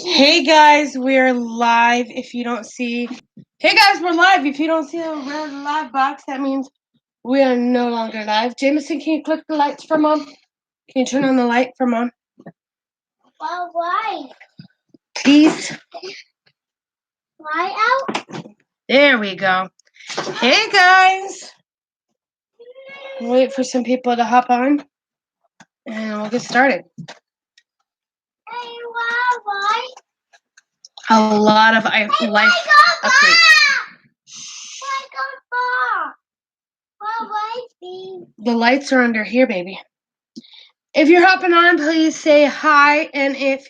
Hey guys, we're live. If you don't see, hey guys, we're live. If you don't see a red live box, that means we are no longer live. Jameson, can you click the lights for mom? Can you turn on the light for mom? Well, why? Please. Why out? There we go. Hey guys. Wait for some people to hop on, and we'll get started. Hey, why? A lot of life updates. The lights are under here, baby. If you're hopping on, please say hi. And if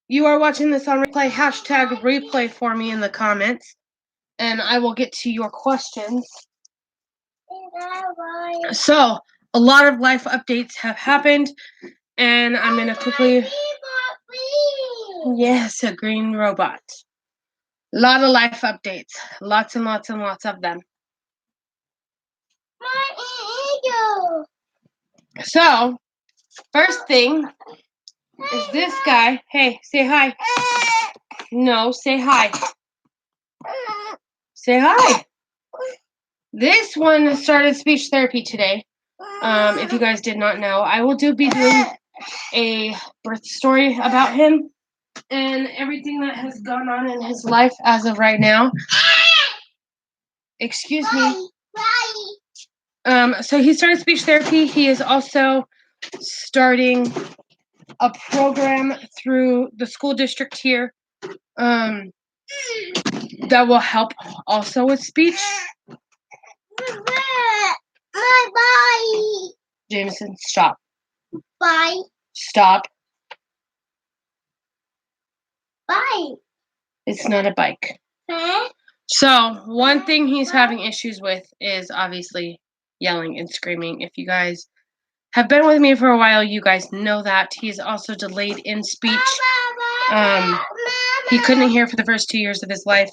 you are watching this on replay, hashtag replay for me in the comments. And I will get to your questions. So, a lot of life updates have happened. And I'm going to quickly... Yes, a green robot. A lot of life updates. Lots and lots and lots of them. So, first thing is this guy. Hey, say hi. No, say hi. Say hi. This one started speech therapy today. If you guys did not know, I will be doing a birth story about him and everything that has gone on in his life as of right now. Excuse me. So he started speech therapy. He is also starting a program through the school district here that will help also with speech. Bye. Jameson, stop. Bye. Stop. Bye. It's not a bike. Huh? So, one thing he's having issues with is obviously yelling and screaming. If you guys have been with me for a while, you guys know that. He's also delayed in speech. He couldn't hear for the first 2 years of his life.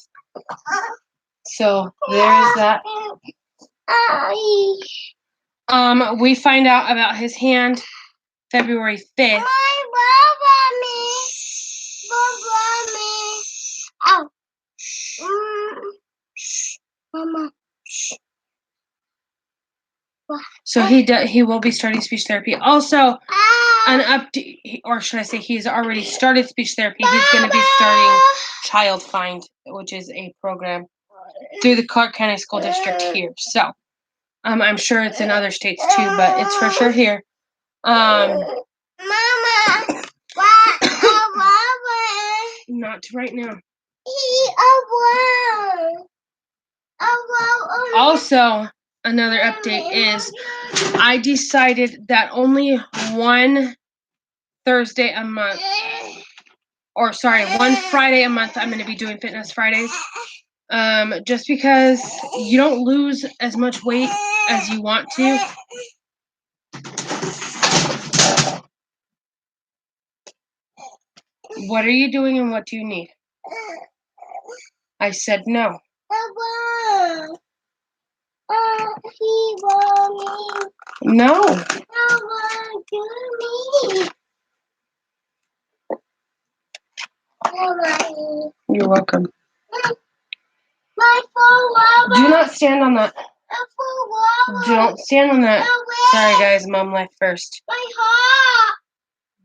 So, there's that. We find out about his hand February 5th. Ow. Mama. So he will be starting speech therapy. Also, an update, or should I say, he's already started speech therapy. He's going to be starting Child Find, which is a program through the Clark County School District here. So, I'm sure it's in other states too, but it's for sure here. Mama. Not right now. Also, another update is I decided that only one Thursday a month, or sorry, one Friday a month I'm going to be doing Fitness Fridays. Just because you don't lose as much weight as you want to. What are you doing and what do you need? I said no. No. You're welcome. Do not stand on that. Don't stand on that. Sorry, guys. Mom left first. My heart.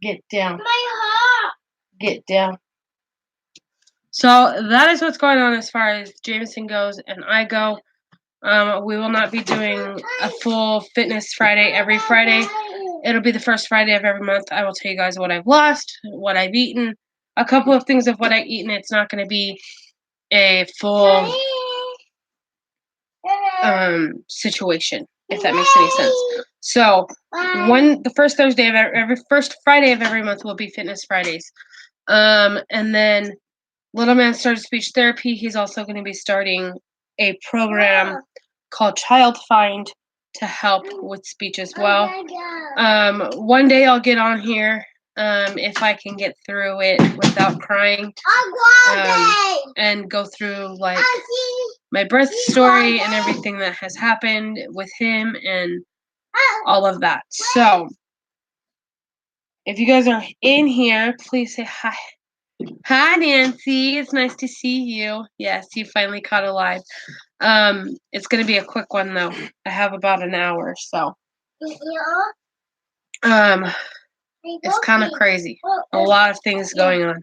Get down. My heart. Get down. So that is what's going on as far as Jameson goes and I go. We will not be doing a full Fitness Friday every Friday. It'll be the first Friday of every month. I will tell you guys what I've lost, what I've eaten, a couple of things of what I've eaten. It's not going to be a full situation, if that makes any sense. So the first Thursday of first Friday of every month will be Fitness Fridays. And then Little Man started speech therapy. He's also going to be starting a program called Child Find to help with speech as well. One day I'll get on here if I can get through it without crying, and go through like my birth story and everything that has happened with him and all of that. So If you guys are in here, please say hi. Hi, Nancy. It's nice to see you. Yes, you finally caught a live. It's gonna be a quick one though. I have about an hour, so it's kind of crazy. A lot of things going on.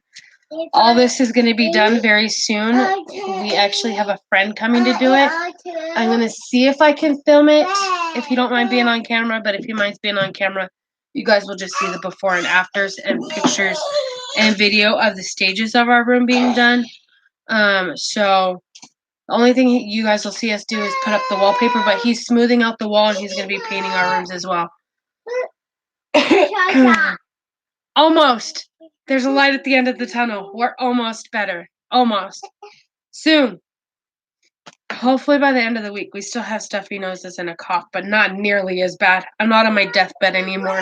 All this is going to be done very soon. We actually have a friend coming to do it. I'm going to see if I can film it, if you don't mind being on camera. But if you mind being on camera, you guys will just see the before and afters and pictures and video of the stages of our room being done. So the only thing you guys will see us do is put up the wallpaper, but he's smoothing out the wall and he's going to be painting our rooms as well. Almost. There's a light at the end of the tunnel. We're almost better. Almost. Soon. Hopefully by the end of the week. We still have stuffy noses and a cough, but not nearly as bad. I'm not on my deathbed anymore.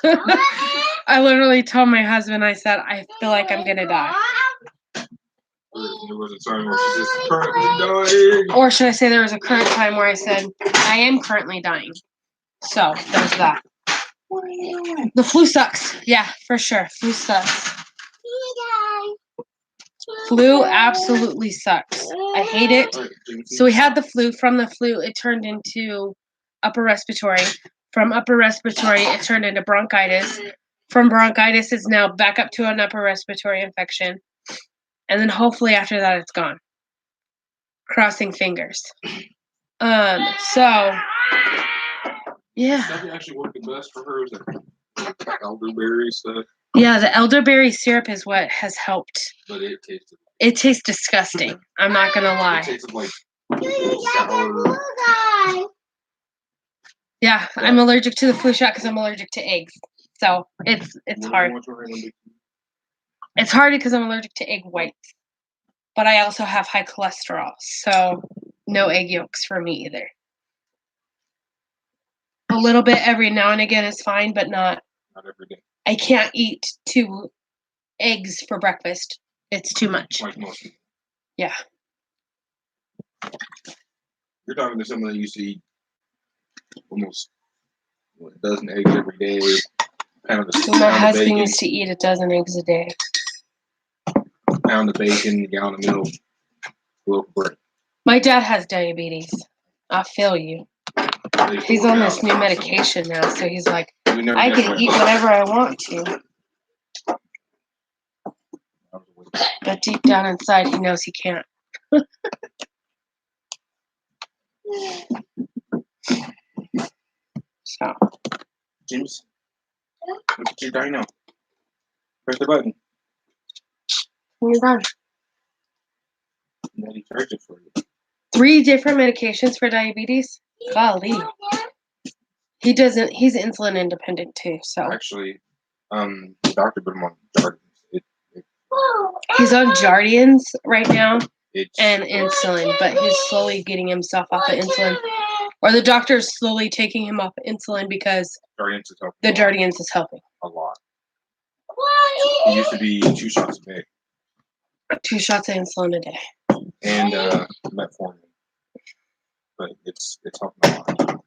I literally told my husband, I said, I feel like I'm going to die. There was a time where she's just currently dying. Or should I say there was a current time where I said, I am currently dying. So, there's that. The flu sucks. Yeah, for sure. Flu sucks. Flu absolutely sucks. I hate it. So we had the flu. From the flu, it turned into upper respiratory. From upper respiratory, it turned into bronchitis. From bronchitis, it's now back up to an upper respiratory infection. And then hopefully after that, it's gone. Crossing fingers. So, yeah. That actually worked the best for her. Was that elderberry stuff? Yeah, the elderberry syrup is what has helped. But it tastes disgusting. I'm not gonna lie. It tasted like sour. Yeah, I'm allergic to the flu shot because I'm allergic to eggs. So it's hard. It's hard because I'm allergic to egg whites. But I also have high cholesterol, so no egg yolks for me either. A little bit every now and again is fine, but not every day. I can't eat 2 eggs for breakfast. It's too much. Like most people. Yeah. You're talking to someone that used to eat almost a dozen eggs every day. My husband used to eat a dozen eggs a day. Pound of bacon, a gallon of milk, loaf of bread. My dad has diabetes. I feel you. He's on this new medication now, so he's like, I can eat whatever I want to. But deep down inside, he knows he can't. So. James, look at your dino. Press the button. You're done. And then he charged it for you. 3 different medications for diabetes? Golly. He's insulin independent too, so. Actually, the doctor put him on Jardians. He's on Jardians right now and insulin, but he's slowly getting himself off of insulin. Or the doctor is slowly taking him off insulin because the Jardians is helping. A lot. It used to be 2 shots a day. 2 shots of insulin a day. And metformin. But it's helping a lot.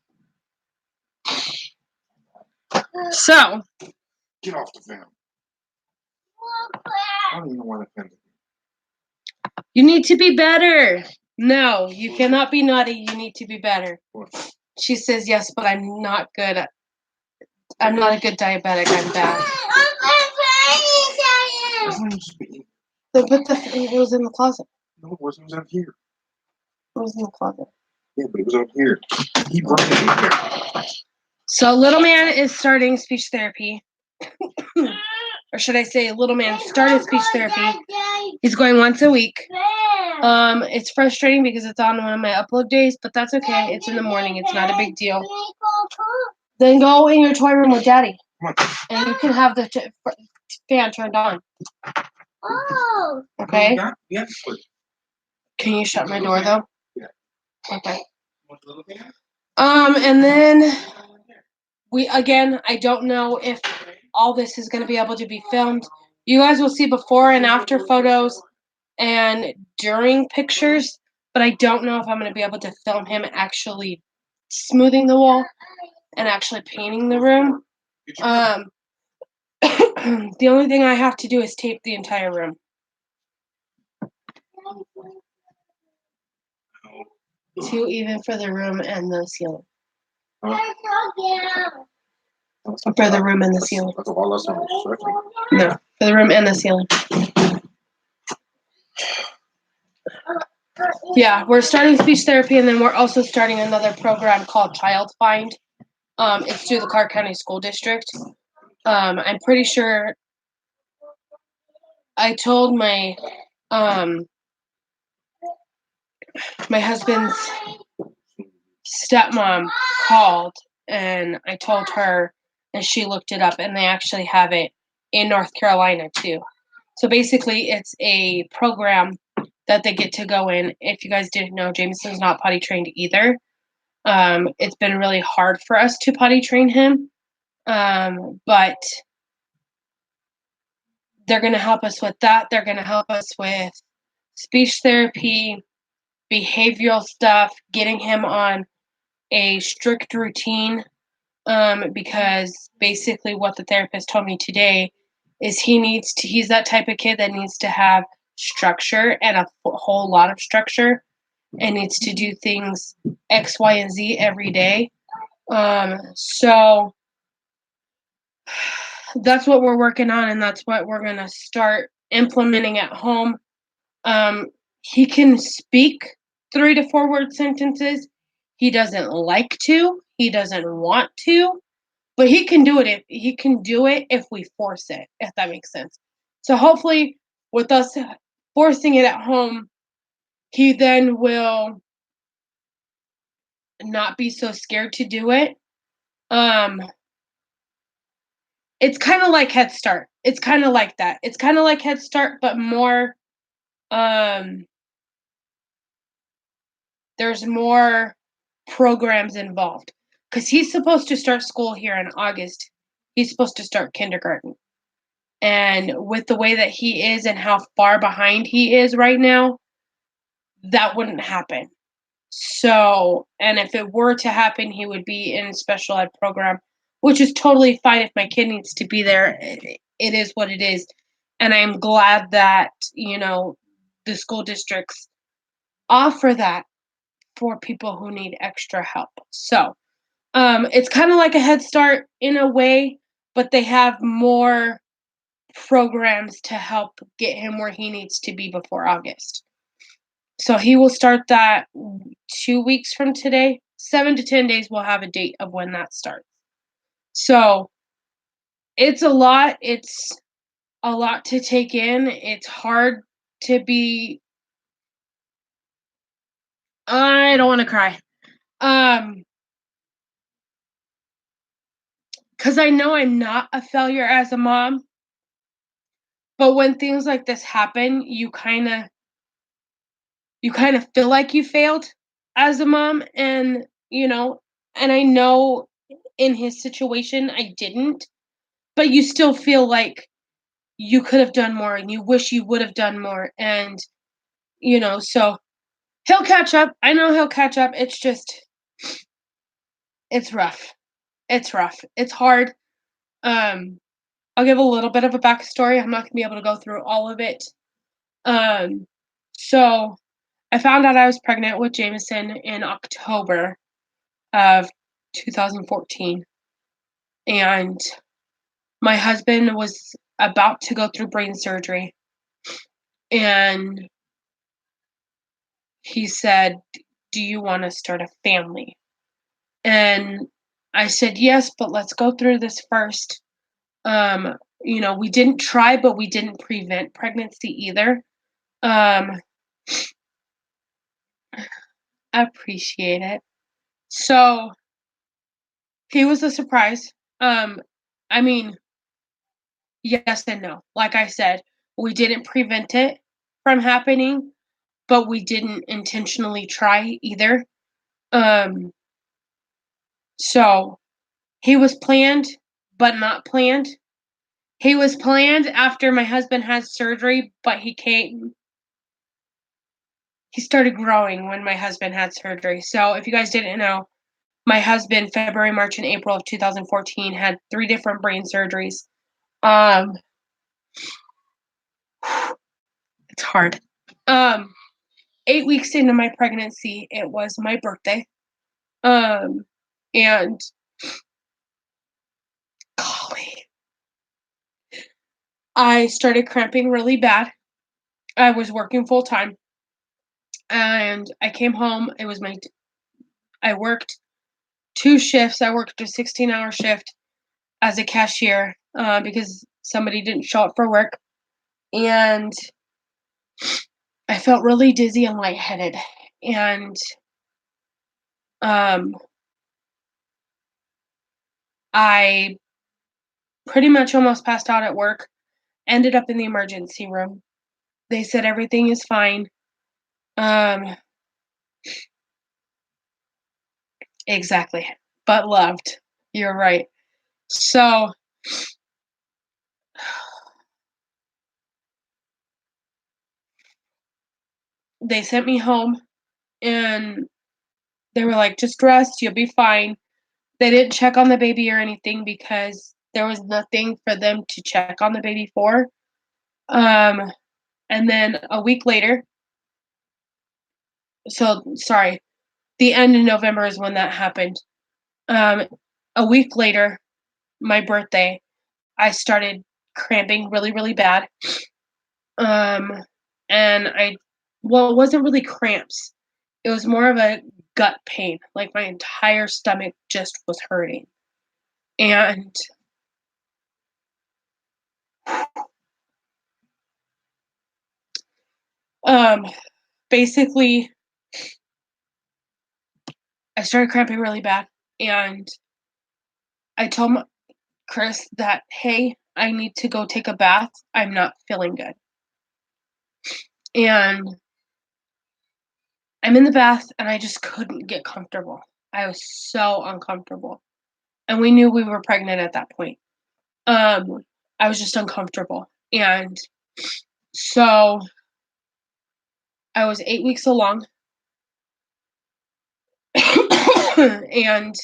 So. Get off the fan. I don't even know why the fan's up. You need to be better. No, you cannot be naughty. You need to be better. What? She says yes, but I'm not good. I'm not a good diabetic. I'm bad. So put it was in the closet. No, it wasn't. It was out here. It was in the closet. Yeah, but it was out here. He brought it in there. So little man is starting speech therapy. Or should I say little man started speech therapy. He's going once a week. It's frustrating because it's on one of my upload days, but that's okay. It's in the morning. It's not a big deal. Then go in your toy room with Daddy. And you can have the fan turned on. Oh. Okay? Yeah. Can you shut my door though? Yeah. Okay. And then I don't know if all this is going to be able to be filmed. You guys will see before and after photos and during pictures, but I don't know if I'm going to be able to film him actually smoothing the wall and actually painting the room. The only thing I have to do is tape the entire room. 2 even for the room and the ceiling. For the room and the ceiling. That's all that's on construction. No, for the room and the ceiling. Yeah, we're starting speech therapy, and then we're also starting another program called Child Find. It's through the Clark County School District. I'm pretty sure I told my my husband's stepmom called, and I told her, and she looked it up, and they actually have it in North Carolina too. So basically, it's a program that they get to go in. If you guys didn't know, Jameson's not potty trained either. It's been really hard for us to potty train him, but they're going to help us with that. They're going to help us with speech therapy, behavioral stuff, getting him on a strict routine, because basically what the therapist told me today is he's that type of kid that needs to have structure, and a whole lot of structure, and needs to do things X, Y, and Z every day. So that's what we're working on, and that's what we're going to start implementing at home. He can speak 3 to 4 word sentences. He doesn't like to. He doesn't want to, but he can do it if we force it, if that makes sense. So hopefully, with us forcing it at home, he then will not be so scared to do it. It's kind of like Head Start. It's kind of like that. It's kind of like Head Start, but more. There's more programs involved, because he's supposed to start school here in August. He's supposed to start kindergarten. And with the way that he is and how far behind he is right now, that wouldn't happen. So, and if it were to happen, he would be in a special ed program, which is totally fine. If my kid needs to be there, it is what it is. And I'm glad that, the school districts offer that for people who need extra help. So, it's kind of like a Head Start in a way, but they have more programs to help get him where he needs to be before August. So he will start that 2 weeks from today. 7 to 10 days, we'll have a date of when that starts. So it's a lot. It's a lot to take in. It's hard to be. I don't want to cry. Because I know I'm not a failure as a mom. But when things like this happen, you kind of feel like you failed as a mom, and and I know in his situation I didn't, but you still feel like you could have done more, and you wish you would have done more, and so he'll catch up. I know he'll catch up. It's just, it's rough. It's rough. It's hard. I'll give a little bit of a backstory. I'm not gonna be able to go through all of it. So I found out I was pregnant with Jameson in October of 2014, and my husband was about to go through brain surgery, and he said, "Do you want to start a family?" And I said, "Yes, but let's go through this first." We didn't try, but we didn't prevent pregnancy either. I appreciate it. So he was a surprise. I mean, yes and no. Like I said, we didn't prevent it from happening, but we didn't intentionally try either. So he was planned, but not planned. He was planned after my husband had surgery, but he started growing when my husband had surgery. So if you guys didn't know, my husband, February, March, and April of 2014, had 3 different brain surgeries. It's hard. 8 weeks into my pregnancy, it was my birthday. And golly, I started cramping really bad. I was working full time, and I came home. I worked 2 shifts. I worked a 16-hour shift as a cashier because somebody didn't show up for work, and I felt really dizzy and lightheaded, and I pretty much almost passed out at work. Ended up in the emergency room. They said everything is fine. Exactly. But loved. You're right. So they sent me home and they were like, just rest, you'll be fine. They didn't check on the baby or anything because there was nothing for them to check on the baby for. And then a week later, the end of November is when that happened. A week later, my birthday, I started cramping really, really bad. And it wasn't really cramps. It was more of a gut pain. Like my entire stomach just was hurting. And basically I started cramping really bad, and I told Chris that, hey, I need to go take a bath. I'm not feeling good. And I'm in the bath and I just couldn't get comfortable. I was so uncomfortable. And we knew we were pregnant at that point. I was just uncomfortable. And so I was 8 weeks along. And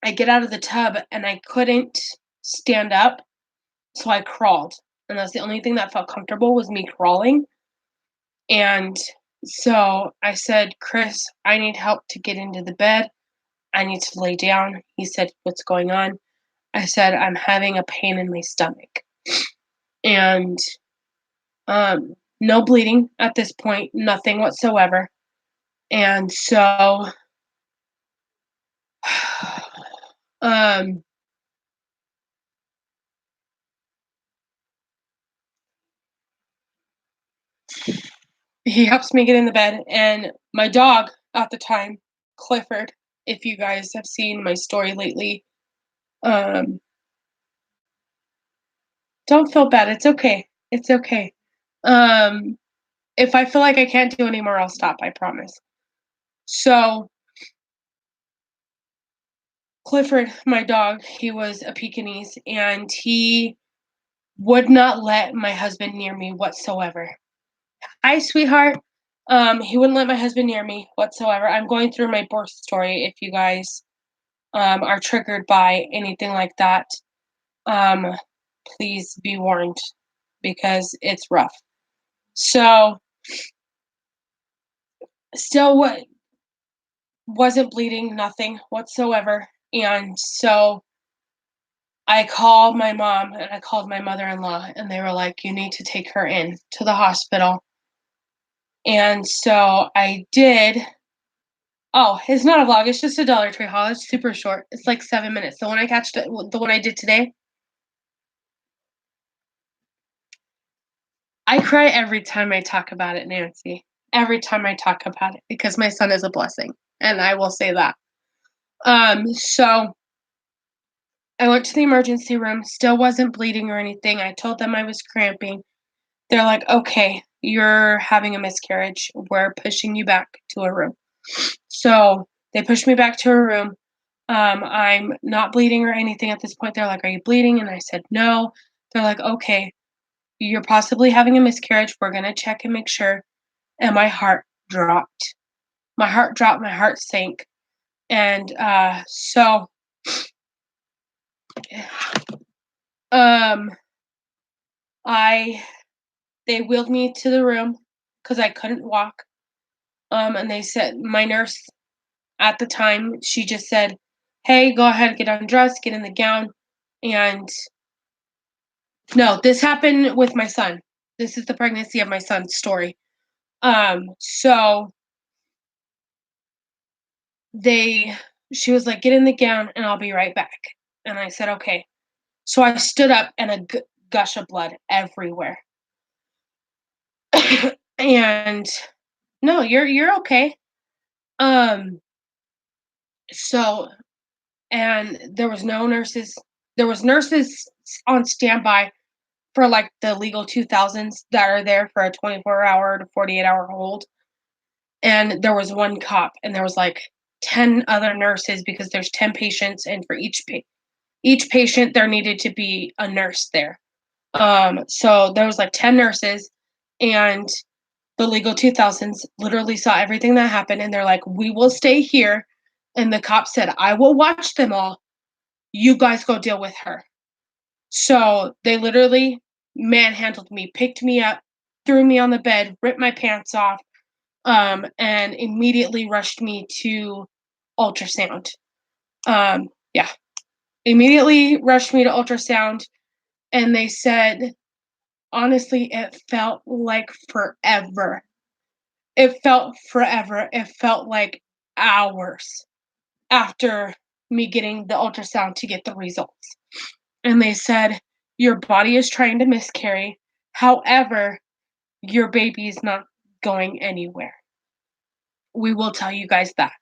I get out of the tub and I couldn't stand up. So I crawled. And that's the only thing that felt comfortable was me crawling. And so I said, Chris, I need help to get into the bed. I need to lay down. He said, what's going on? I said, I'm having a pain in my stomach. And no bleeding at this point, nothing whatsoever. And so he helps me get in the bed, and my dog at the time, Clifford, if you guys have seen my story lately, don't feel bad. It's okay. It's okay. If I feel like I can't do anymore, I'll stop, I promise. So Clifford, my dog, he was a Pekingese, and he would not let my husband near me whatsoever. Hi, sweetheart. He wouldn't let my husband near me whatsoever. I'm going through my birth story. If you guys are triggered by anything like that, please be warned because it's rough. So, still wasn't bleeding, nothing whatsoever. And so I called my mom and I called my mother-in-law, and they were like, you need to take her in to the hospital. And so I did. Oh, it's not a vlog. It's just a Dollar Tree haul. It's super short. It's like 7 minutes. The one I did today. I cry every time I talk about it, Nancy. Every time I talk about it, because my son is a blessing, and I will say that. So I went to the emergency room. Still wasn't bleeding or anything. I told them I was cramping. They're like, okay, you're having a miscarriage. We're pushing you back to a room. So they pushed me back to a room. I'm not bleeding or anything at this point. They're like, are you bleeding? And I said, no. They're like, okay, you're possibly having a miscarriage. We're going to check and make sure. And my heart dropped. My heart dropped. My heart sank. And so Um, they wheeled me to the room because I couldn't walk. And they said, my nurse at the time, she just said, "Hey, go ahead, get undressed, get in the gown." And no, this happened with my son. This is the pregnancy of my son's story. So she was like, "Get in the gown and I'll be right back." And I said, "Okay." So I stood up and a gush of blood everywhere. And no, you're okay. Um, so and there was no nurses. There was nurses on standby for like the legal 2000s that are there for a 24-hour to 48-hour hold. And there was one cop and there was like 10 other nurses because there's 10 patients, and for each patient there needed to be a nurse there. So there was like 10 nurses, and the legal 2000s literally saw everything that happened, and they're like, "We will stay here." And the cop said, "I will watch them all. You guys go deal with her." So they literally manhandled me, picked me up, threw me on the bed, ripped my pants off, and immediately rushed me to ultrasound. Yeah, immediately rushed me to ultrasound, and they said, honestly, it felt like forever. It felt forever. It felt like hours after me getting the ultrasound to get the results. And they said, "Your body is trying to miscarry. However, your baby is not going anywhere. We will tell you guys that."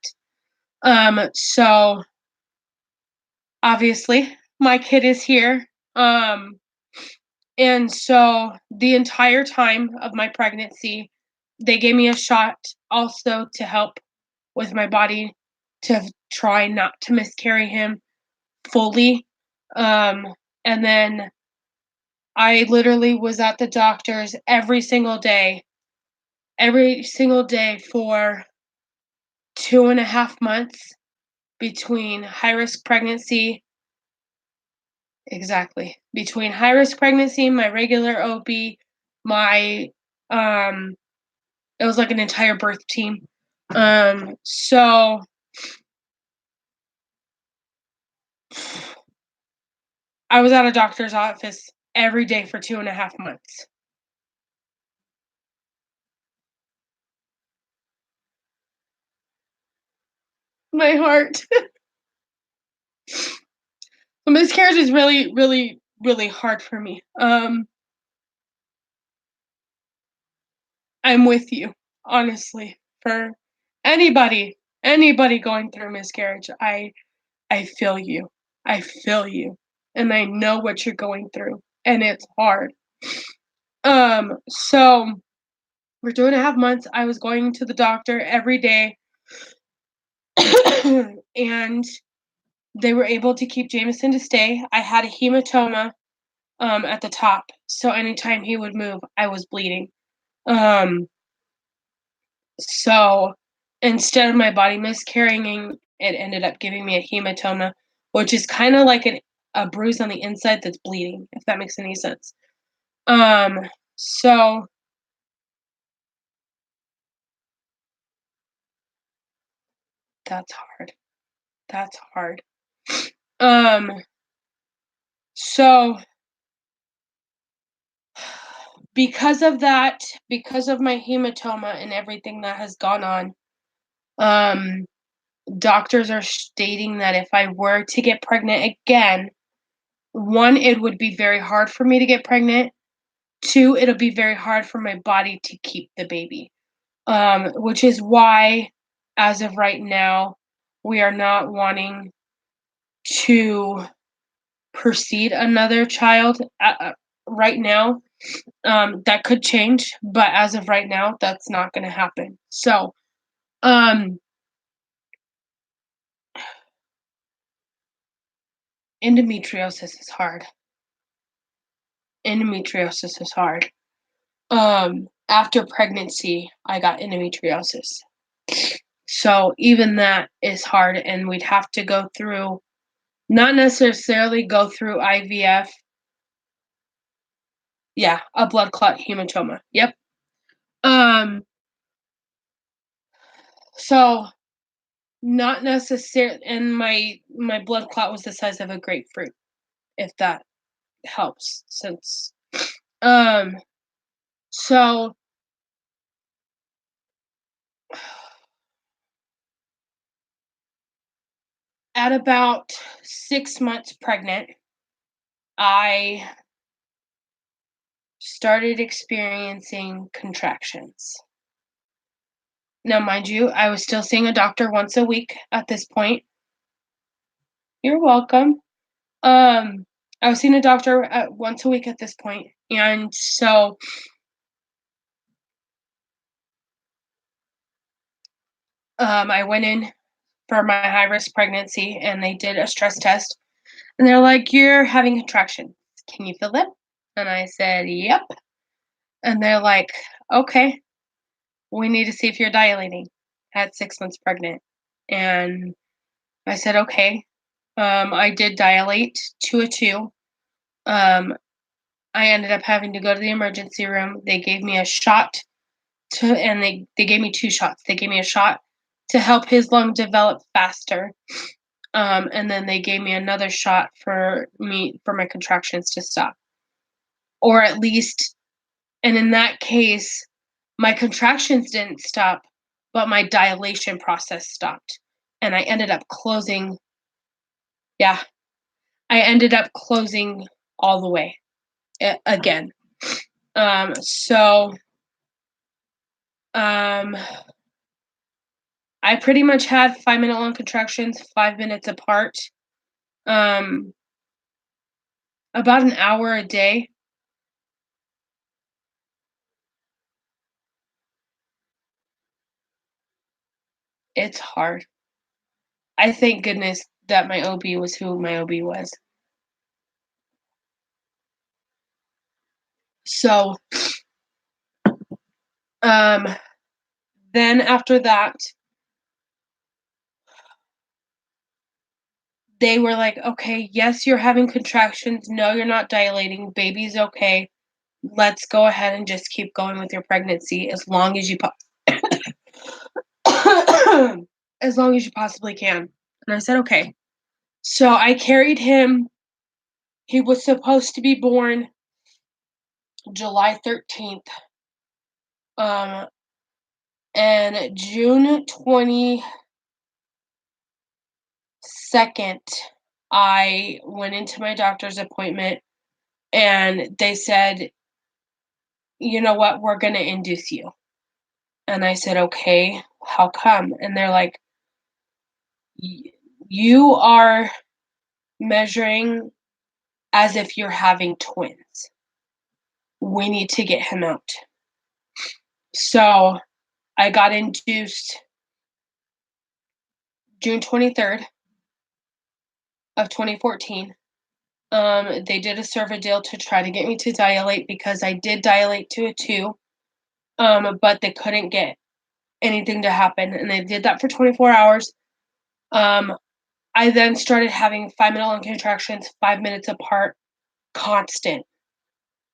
So obviously my kid is here. And so the entire time of my pregnancy, they gave me a shot also to help with my body to try not to miscarry him fully. And then I literally was at the doctor's every single day for 2.5 months between high risk pregnancy. Exactly. Between high risk pregnancy, my regular OB, my it was like an entire birth team. So I was at a doctor's office every day for 2.5 months. My heart. The miscarriage is really, really, really hard for me. I'm with you, honestly. For anybody going through miscarriage, I feel you. I feel you. And I know what you're going through. And it's hard. So for 2.5 months, I was going to the doctor every day. And they were able to keep Jameson to stay. I had a hematoma at the top. So anytime he would move, I was bleeding. So instead of my body miscarrying, it ended up giving me a hematoma, which is kind of like a bruise on the inside that's bleeding, if that makes any sense. So that's hard. That's hard. So because of that, because of my hematoma and everything that has gone on, doctors are stating that if I were to get pregnant again, one, it would be very hard for me to get pregnant. Two, it'll be very hard for my body to keep the baby. Which is why, as of right now, we are not wanting to proceed another child right now. That could change, but as of right now, that's not going to happen. So, endometriosis is hard. Endometriosis is hard. After pregnancy, I got endometriosis. So even that is hard, and we'd have to go through, not necessarily go through IVF, Yeah, a blood clot hematoma. Yep. So not necessarily, and my blood clot was the size of a grapefruit, if that helps, since so at about 6 months pregnant, I started experiencing contractions. Now, mind you, I was still seeing a doctor once a week at this point. You're welcome. I was seeing a doctor once a week at this point, and so I went in for my high risk pregnancy, and they did a stress test, and they're like, "You're having contractions. Can you feel them?" And I said, "Yep." And they're like, "Okay, we need to see if you're dilating at 6 months pregnant." And I said, "Okay." I did dilate to a 2. Um, I ended up having to go to the emergency room. They gave me a shot and they gave me 2 shots. They gave me a shot to help his lung develop faster. And then they gave me another shot for my contractions to stop. Or at least, and in that case, my contractions didn't stop, but my dilation process stopped. And I ended up closing, yeah, I ended up closing all the way again. So I pretty much had 5-minute long contractions, 5 minutes apart, about an hour a day. It's hard. I thank goodness that my OB was who my OB was. So, then after that, they were like, "Okay, yes, you're having contractions. No, you're not dilating. Baby's okay. Let's go ahead and just keep going with your pregnancy as long as you as long as you possibly can." And I said, "Okay." So I carried him. He was supposed to be born July 13th. And June 22nd, I went into my doctor's appointment and they said, "You know what? We're going to induce you." And I said, "Okay, how come?" And they're like, "You are measuring as if you're having twins. We need to get him out." So I got induced June 23rd of 2014. They did a Cervidil to try to get me to dilate because I did dilate to a 2, but they couldn't get anything to happen, and they did that for 24 hours. I then started having 5-minute long contractions, 5 minutes apart, constant.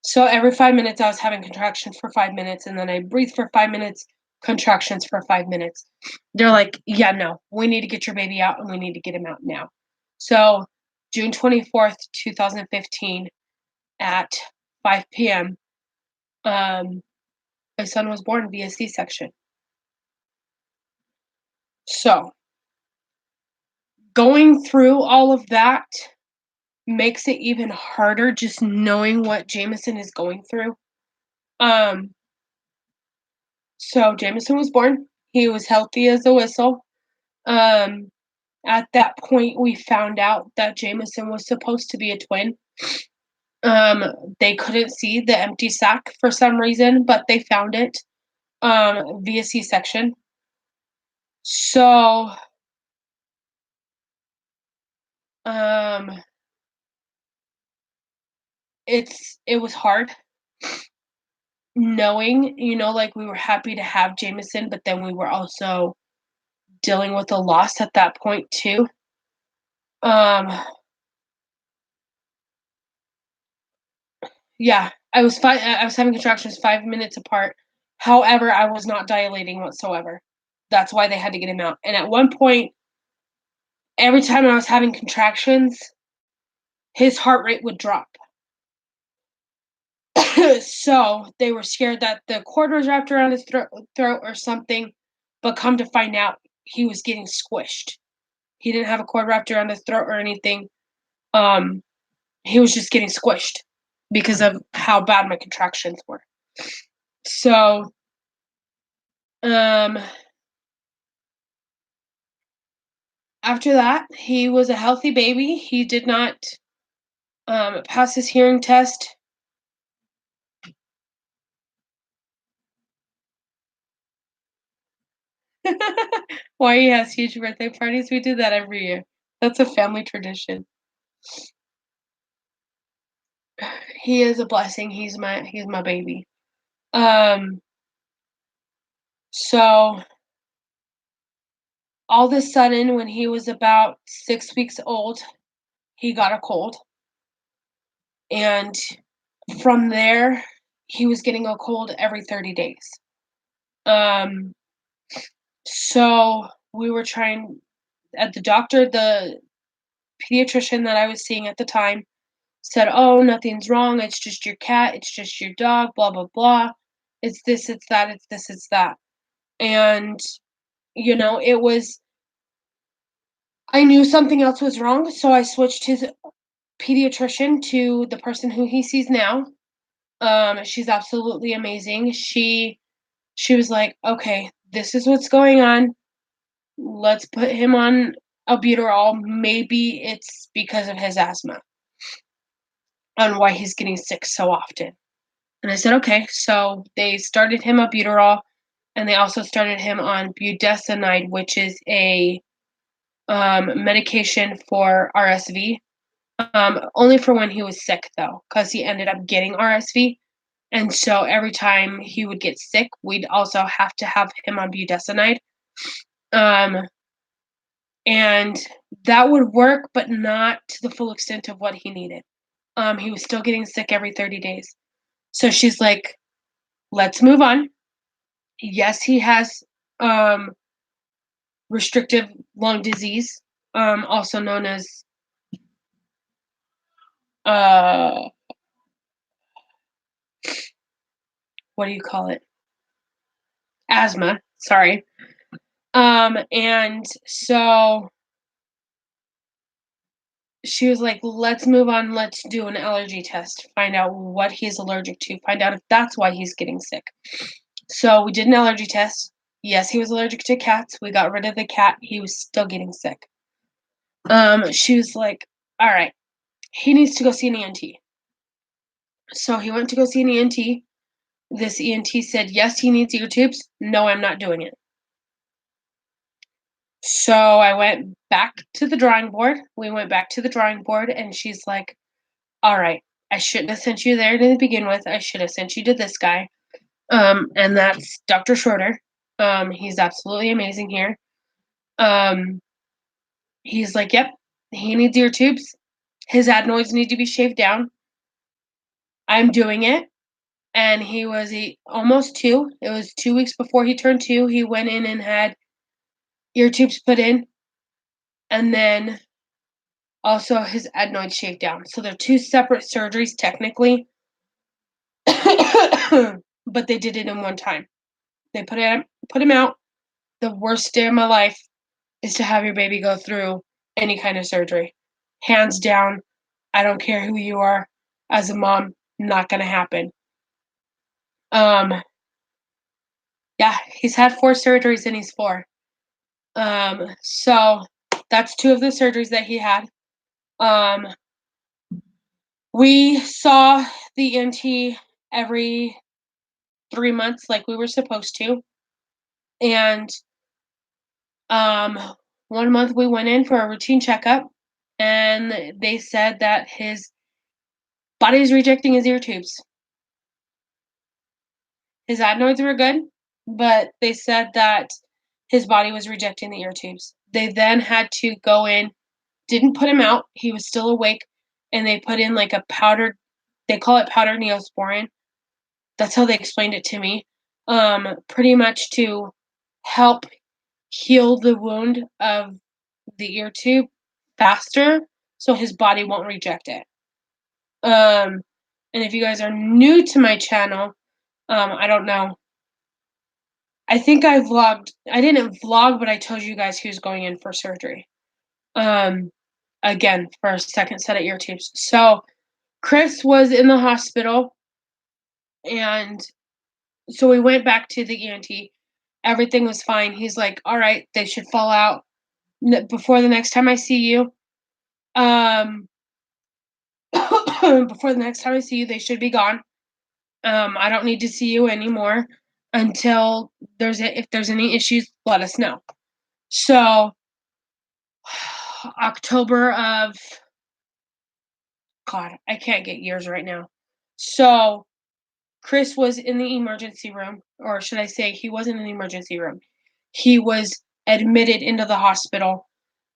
So every 5 minutes, I was having contractions for 5 minutes, and then I breathe for 5 minutes, contractions for 5 minutes. They're like, "Yeah, no, we need to get your baby out, and we need to get him out now." So June 24th, 2015, at 5 p.m., my son was born via C-section. So going through all of that makes it even harder just knowing what Jameson is going through. So Jameson was born. He was healthy as a whistle. At that point, we found out that Jameson was supposed to be a twin. They couldn't see the empty sac for some reason, but they found it via C-section. So it was hard knowing, like we were happy to have Jameson, but then we were also dealing with a loss at that point too. Yeah, I was having contractions 5 minutes apart. However, I was not dilating whatsoever. That's why they had to get him out. And at one point, every time I was having contractions, his heart rate would drop. So they were scared that the cord was wrapped around his throat or something, but come to find out, he was getting squished. He didn't have a cord wrapped around his throat or anything. He was just getting squished because of how bad my contractions were. So, after that, he was a healthy baby. He did not pass his hearing test. Why he has huge birthday parties? We do that every year. That's a family tradition. He is a blessing. He's my baby. So all of a sudden, when he was about 6 weeks old, he got a cold. And from there, he was getting a cold every 30 days. So we were trying at the doctor, the pediatrician that I was seeing at the time said, "Oh, nothing's wrong. It's just your cat. It's just your dog, blah, blah, blah. It's this, it's that, it's this, it's that." And, it was, I knew something else was wrong. So I switched his pediatrician to the person who he sees now. She's absolutely amazing. She was like, "Okay, this is what's going on. Let's put him on albuterol. Maybe it's because of his asthma and why he's getting sick so often." And I said, "Okay." So they started him albuterol, and they also started him on budesonide, which is a medication for RSV. Only for when he was sick, though, because he ended up getting RSV. And so every time he would get sick, we'd also have to have him on budesonide. And that would work, but not to the full extent of what he needed. He was still getting sick every 30 days. So she's like, "Let's move on." Yes, he has restrictive lung disease, also known as what do you call it? Asthma, sorry. And so she was like, "Let's move on. Let's do an allergy test. Find out what he's allergic to. Find out if that's why he's getting sick." So we did an allergy test. Yes, he was allergic to cats. We got rid of the cat. He was still getting sick. She was like, "All right, he needs to go see an ENT." So he went to go see an ENT. This ENT said, "Yes, he needs ear tubes. No, I'm not doing it." So I went back to the drawing board. We went back to the drawing board, and she's like, "All right, I shouldn't have sent you there to begin with. I should have sent you to this guy." And that's Dr. Schroeder. He's absolutely amazing here. He's like, "Yep, he needs ear tubes. His adenoids need to be shaved down. I'm doing it." And he was almost 2. It was 2 weeks before he turned 2. He went in and had ear tubes put in, and then also his adenoids shaved down. So they're 2 separate surgeries technically, but they did it in one time. They put him out. The worst day of my life is to have your baby go through any kind of surgery. Hands down, I don't care who you are as a mom, not gonna happen. Yeah, he's had 4 surgeries and he's 4. So that's 2 of the surgeries that he had. We saw the ENT every 3 months like we were supposed to. And 1 month we went in for a routine checkup, and they said that his body is rejecting his ear tubes. His adenoids were good, but they said that his body was rejecting the ear tubes. They then had to go in, didn't put him out, he was still awake, and they put in like a powdered they call it powdered neosporin. That's how they explained it to me. Pretty much to help heal the wound of the ear tube faster so his body won't reject it. And if you guys are new to my channel, I don't know. I think I vlogged. I didn't vlog, but I told you guys he was going in for surgery. Again, for a second set of ear tubes. So Chris was in the hospital, and so we went back to the ENT. Everything was fine. He's like, all right, they should fall out before the next time I see you. Before the next time I see you, they should be gone. I don't need to see you anymore until if there's any issues, let us know. So October of God, I can't get years right now. So Chris was in the emergency room, or should I say he wasn't in the emergency room. He was admitted into the hospital,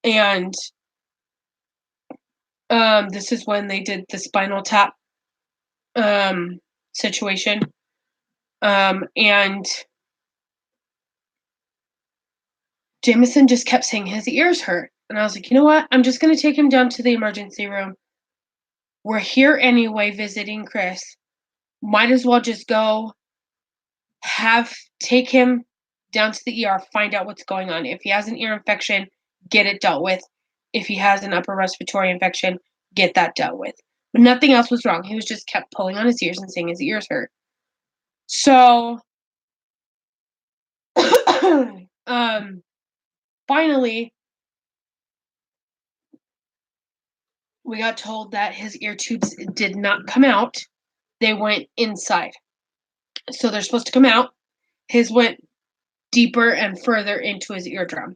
and this is when they did the spinal tap situation. And Jameson just kept saying his ears hurt. And I was like, you know what? I'm just going to take him down to the emergency room. We're here anyway visiting Chris. Might as well just go take him down to the ER, find out what's going on. If he has an ear infection, get it dealt with. If he has an upper respiratory infection, get that dealt with. But nothing else was wrong. He was just kept pulling on his ears and saying his ears hurt. So, finally, we got told that his ear tubes did not come out. They went inside. So they're supposed to come out. His went deeper and further into his eardrum.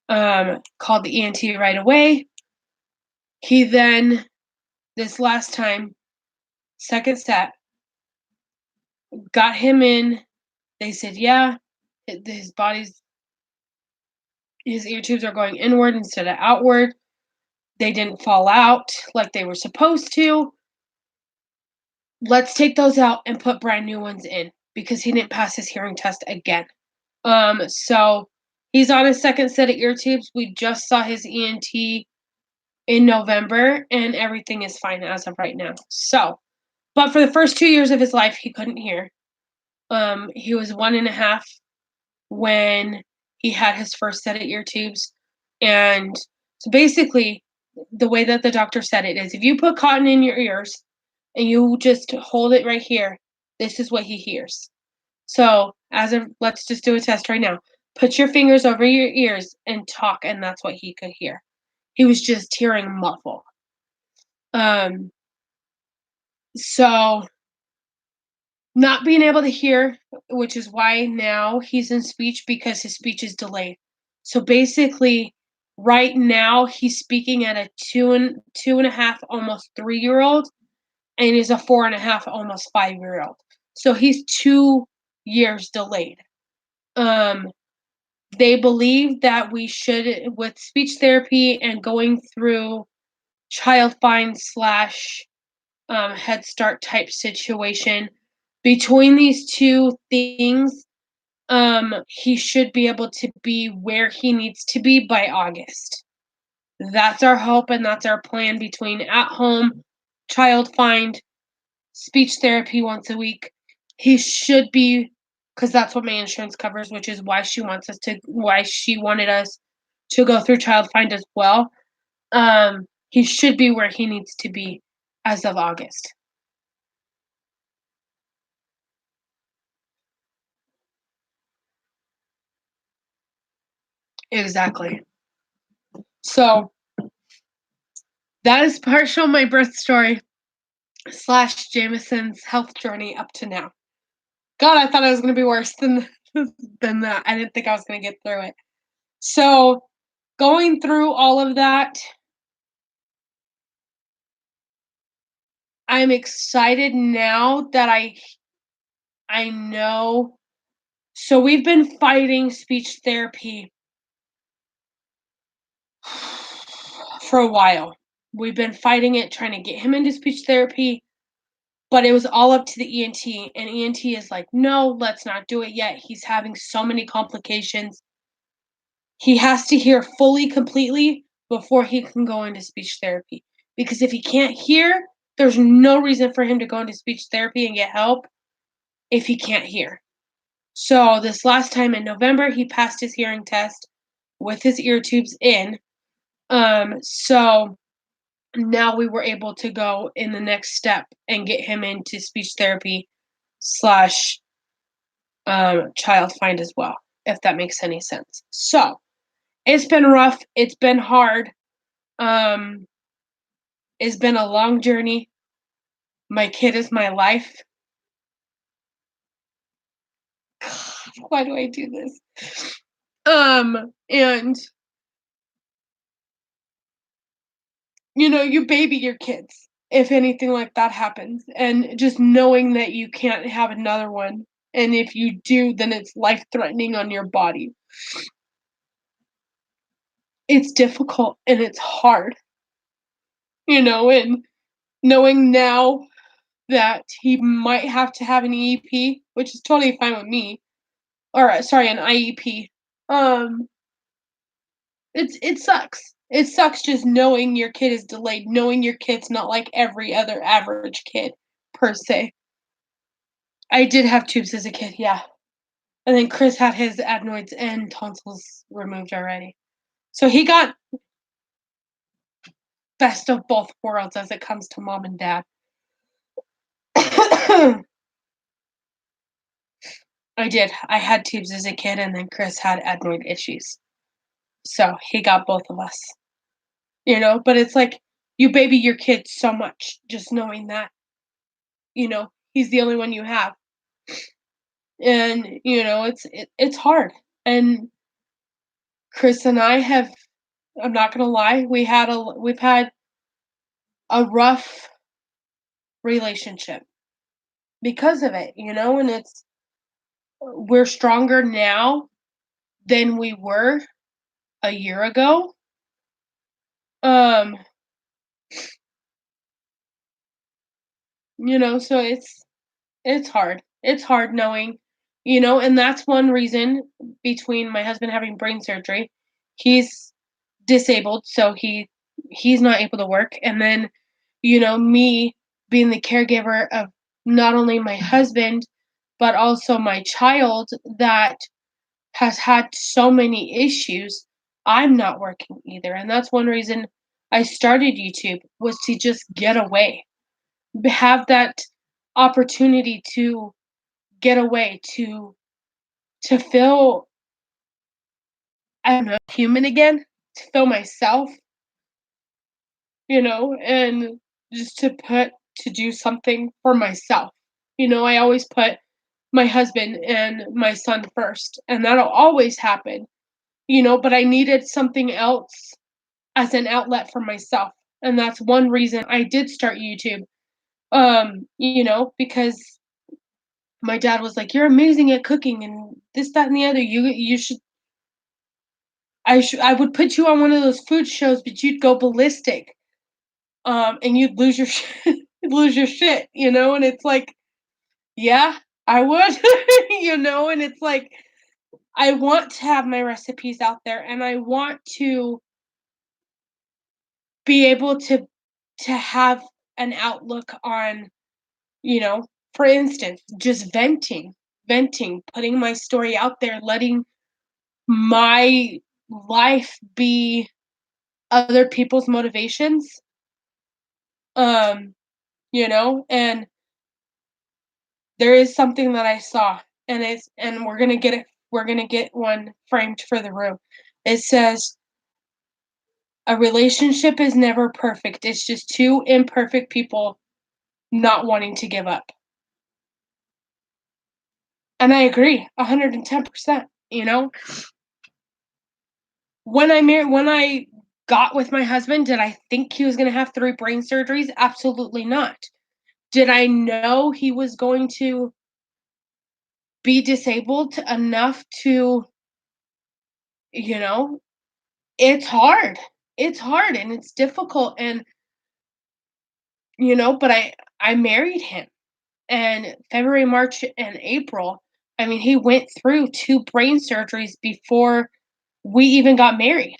Called the ENT right away. He then, this last time, second set, got him in. They said, yeah, his ear tubes are going inward instead of outward. They didn't fall out like they were supposed to. Let's take those out and put brand new ones in because he didn't pass his hearing test again. So he's on his second set of ear tubes. We just saw his ENT in November, and everything is fine as of right now. So, but for the first 2 years of his life, he couldn't hear. He was 1.5 when he had his first set of ear tubes. And so basically, the way that the doctor said it is if you put cotton in your ears and you just hold it right here, this is what he hears. So let's just do a test right now. Put your fingers over your ears and talk, and that's what he could hear. He was just hearing muffled. So not being able to hear, which is why now he's in speech because his speech is delayed. So basically, right now he's speaking at a 2.5, almost 3-year-old, and he's a 4.5, almost 5-year-old. So he's 2 years delayed. They believe that we should, with speech therapy and going through Child Find / Head Start type situation, between these two things, he should be able to be where he needs to be by August. That's our hope and that's our plan between at home, Child Find, speech therapy once a week. He should be, because that's what my insurance covers, which is why she wanted us to go through Child Find as well. He should be where he needs to be as of August. Exactly. So that is partial my birth story / Jameson's health journey up to now. God, I thought it was going to be worse than that. I didn't think I was going to get through it. So going through all of that, I'm excited now that I know. So we've been fighting speech therapy for a while. We've been fighting it, trying to get him into speech therapy. But it was all up to the ENT, and ENT is like, "No, let's not do it yet. He's having so many complications. He has to hear fully, completely before he can go into speech therapy. Because if he can't hear, there's no reason for him to go into speech therapy and get help if he can't hear." So this last time in November, he passed his hearing test with his ear tubes in. So now we were able to go in the next step and get him into speech therapy slash child find as well, if that makes any sense. So it's been rough. It's been hard. Um, it's been a long journey. My kid is my life. God, why do I do this? And you baby your kids if anything like that happens, and just knowing that you can't have another one, and if you do, then it's life threatening on your body. It's difficult and it's hard, and knowing now that he might have to have an EEP, which is totally fine with me, or sorry, an IEP. Um, it sucks. It sucks just knowing your kid is delayed, knowing your kid's not like every other average kid, per se. I did have tubes as a kid, yeah. And then Chris had his adenoids and tonsils removed already. So he got best of both worlds as it comes to mom and dad. I did. I had tubes as a kid, and then Chris had adenoid issues. So he got both of us. But it's like you baby your kid so much, just knowing that, he's the only one you have. And, it's hard. And Chris and I have, I'm not gonna lie, we've had a rough relationship because of it, and we're stronger now than we were a year ago. Um, so it's hard. It's hard knowing, and that's one reason between my husband having brain surgery, he's disabled, so he's not able to work, and then, me being the caregiver of not only my husband, but also my child that has had so many issues, I'm not working either. And that's one reason I started YouTube, was to just get away, have that opportunity to get away, to feel, I don't know, human again, to feel myself, and just to do something for myself. I always put my husband and my son first, and that'll always happen, but I needed something else as an outlet for myself. And that's one reason I did start YouTube. Because my dad was like, "You're amazing at cooking and this, that, and the other. You should I would put you on one of those food shows, but you'd go ballistic. And you'd lose your lose your shit, and it's like, yeah, I would, and it's like, I want to have my recipes out there, and I want to be able to have an outlook on, you know, for instance, just venting, putting my story out there, letting my life be other people's motivations. Um, and there is something that I saw, and we're gonna get one framed for the room. It says, a relationship is never perfect. It's just two imperfect people not wanting to give up. And I agree 110%, when I got with my husband, did I think he was going to have 3 brain surgeries? Absolutely not. Did I know he was going to be disabled enough to, you know, it's hard. It's hard and it's difficult, and but I married him. And February, March, and April, I mean, he went through 2 brain surgeries before we even got married,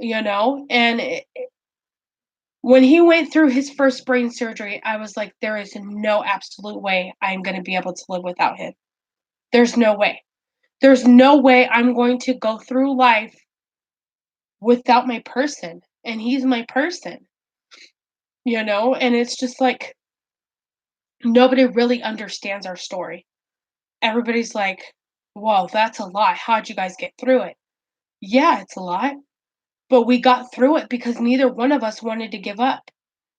and when he went through his first brain surgery, I was like, "There is no absolute way I'm gonna be able to live without him. There's no way. There's no way I'm going to go through life without my person, and he's my person," and it's just like nobody really understands our story. Everybody's like, "Whoa, that's a lot. How'd you guys get through it?" Yeah, it's a lot, but we got through it because neither one of us wanted to give up.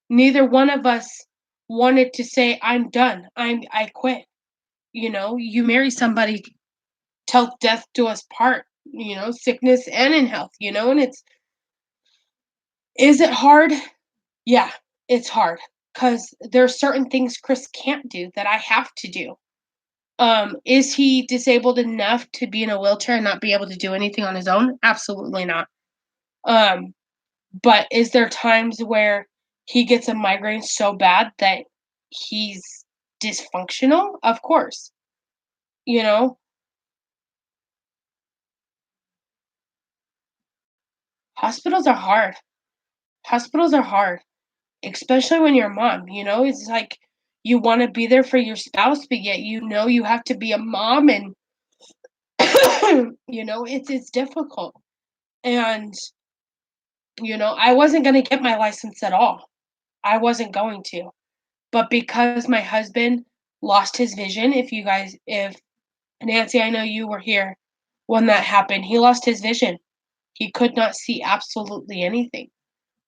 Neither one of us wanted to say, "I'm done. I quit." You marry somebody till death do us part, sickness and in health, and is it hard? Yeah, it's hard because there are certain things Chris can't do that I have to do. Is he disabled enough to be in a wheelchair and not be able to do anything on his own? Absolutely not. Um, but is there times where he gets a migraine so bad that he's dysfunctional? Of course. You know, hospitals are hard. Hospitals are hard, especially when you're a mom. It's like you want to be there for your spouse, but yet you have to be a mom, and it's difficult. And I wasn't going to get my license at all. I wasn't going to. But because my husband lost his vision, if Nancy, I know you were here when that happened, he lost his vision. He could not see absolutely anything.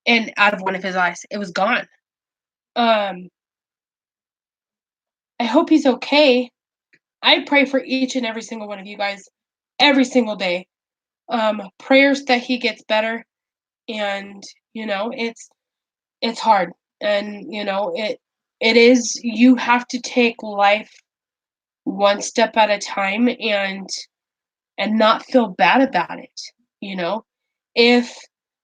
And out of one of his eyes, it was gone. Um, I hope he's okay. I pray for each and every single one of you guys every single day. Prayers that he gets better, and it's hard, and it is. You have to take life one step at a time, and not feel bad about it. If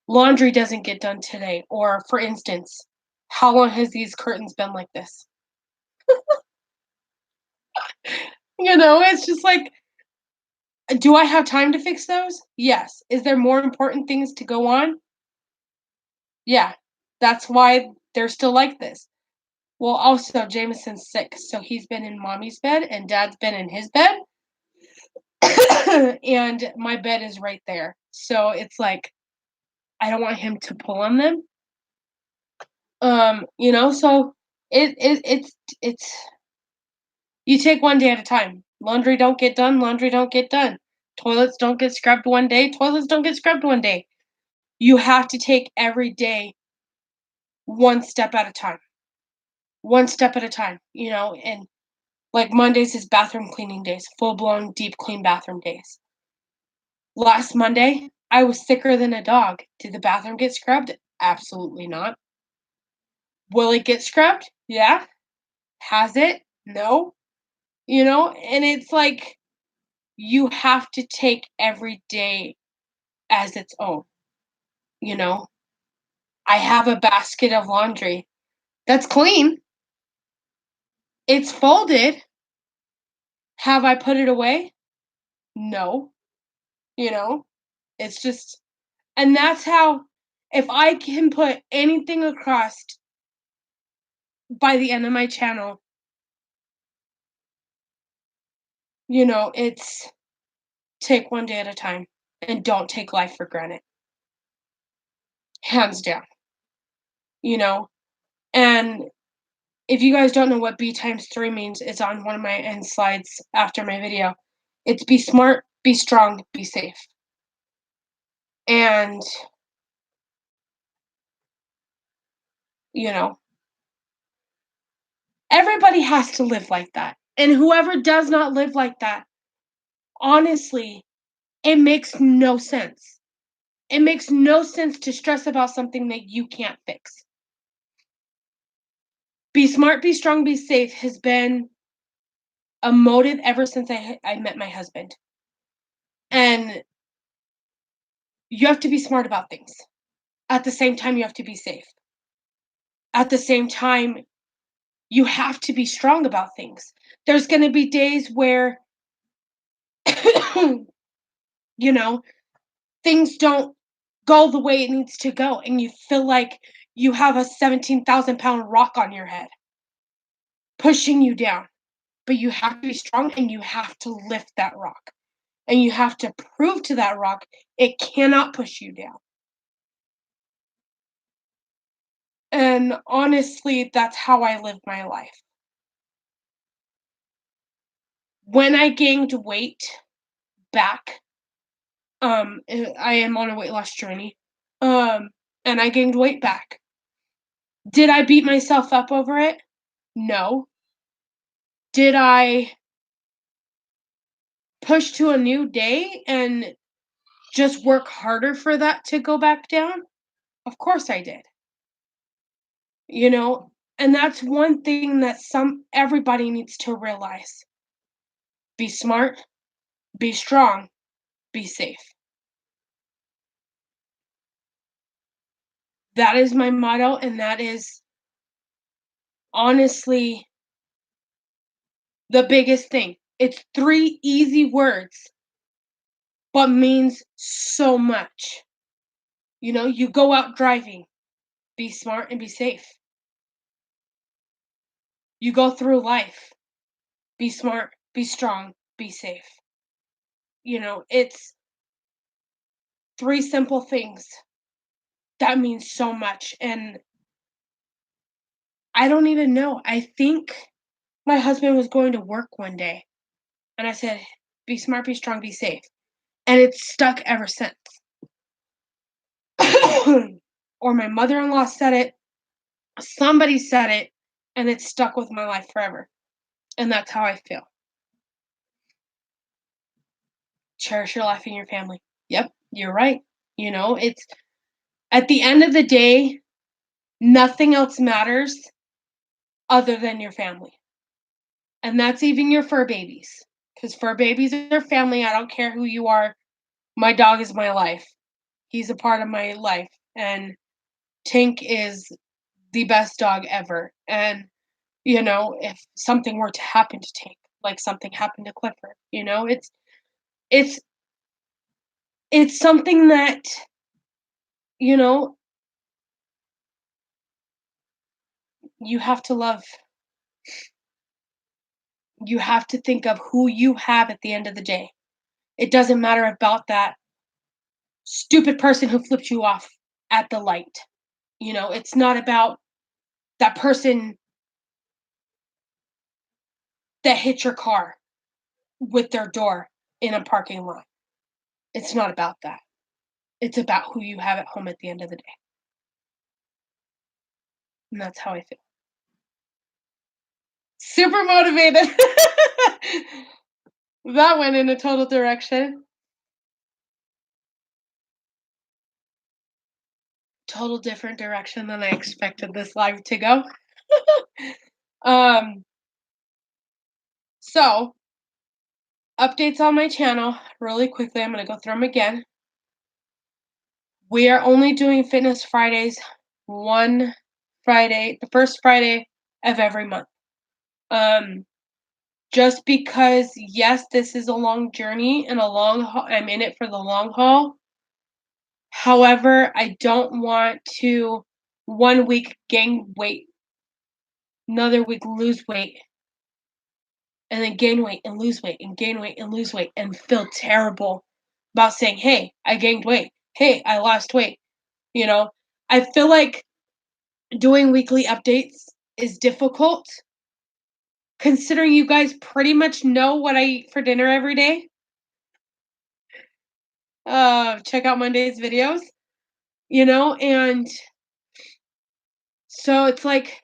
laundry doesn't get done today, or for instance, how long has these curtains been like this? It's just like, do I have time to fix those? Yes. Is there more important things to go on? Yeah. That's why they're still like this. Well, also, Jameson's sick, so he's been in mommy's bed, and dad's been in his bed, and my bed is right there. So it's like, I don't want him to pull on them. So it's you take one day at a time. Laundry don't get done, laundry don't get done. Toilets don't get scrubbed one day, toilets don't get scrubbed one day. You have to take every day one step at a time. One step at a time, and like Mondays is bathroom cleaning days, full blown deep clean bathroom days. Last Monday, I was sicker than a dog. Did the bathroom get scrubbed? Absolutely not. Will it get scrubbed? Yeah. Has it? No. And it's like you have to take every day as its own. You know, I have a basket of laundry that's clean. It's folded. Have I put it away? No. You know, it's just, and that's how, if I can put anything across by the end of my channel, it's take one day at a time and don't take life for granted. Hands down. And if you guys don't know what B times 3 means, it's on one of my end slides after my video. It's be smart, be strong, be safe. And, everybody has to live like that. And whoever does not live like that, honestly, it makes no sense. It makes no sense to stress about something that you can't fix. Be smart, be strong, be safe has been a motive ever since I met my husband. And you have to be smart about things. At the same time, you have to be safe. At the same time, You have to be strong about things. There's going to be days where, you know, things don't go the way it needs to go, and you feel like you have a 17,000-pound rock on your head pushing you down. But you have to be strong and you have to lift that rock. And you have to prove to that rock it cannot push you down. And honestly, that's how I live my life. When I gained weight back, I am on a weight loss journey. And I gained weight back. Did I beat myself up over it? No. Did I push to a new day and just work harder for that to go back down? Of course I did. You know, and that's one thing that everybody needs to realize. Be smart, be strong, be safe. That is my motto, and that is honestly the biggest thing. It's 3 easy words, but means so much. You know, you go out driving, be smart and be safe. You go through life, be smart, be strong, be safe. You know, it's 3 simple things that means so much. And I don't even know. I think my husband was going to work one day, and I said, be smart, be strong, be safe. And it's stuck ever since. Or my mother-in-law said it, somebody said it, and it's stuck with my life forever. And that's how I feel. Cherish your life and your family. Yep, you're right. You know, it's at the end of the day, nothing else matters other than your family. And that's even your fur babies. Because fur babies are family. I don't care who you are. My dog is my life. He's a part of my life. And Tink is the best dog ever. And, you know, if something were to happen to Tink, like something happened to Clifford, you know, it's something that, you know, you have to love. You have to think of who you have at the end of the day. It doesn't matter about that stupid person who flipped you off at the light. You know, it's not about that person that hit your car with their door in a parking lot. It's not about that. It's about who you have at home at the end of the day. And that's how I feel. Super motivated. That went in a total direction. Total different direction than I expected this live to go. So updates on my channel really quickly. I'm going to go through them again. We are only doing Fitness Fridays one Friday, the first Friday of every month. Just because, yes, this is a long journey and a long haul. I'm in it for the long haul. However, I don't want to 1 week gain weight, another week lose weight, and then gain weight and lose weight and gain weight and lose weight and feel terrible about saying, hey, I gained weight. Hey, I lost weight. You know, I feel like doing weekly updates is difficult considering you guys pretty much know what I eat for dinner every day. Check out Monday's videos, you know, and so it's like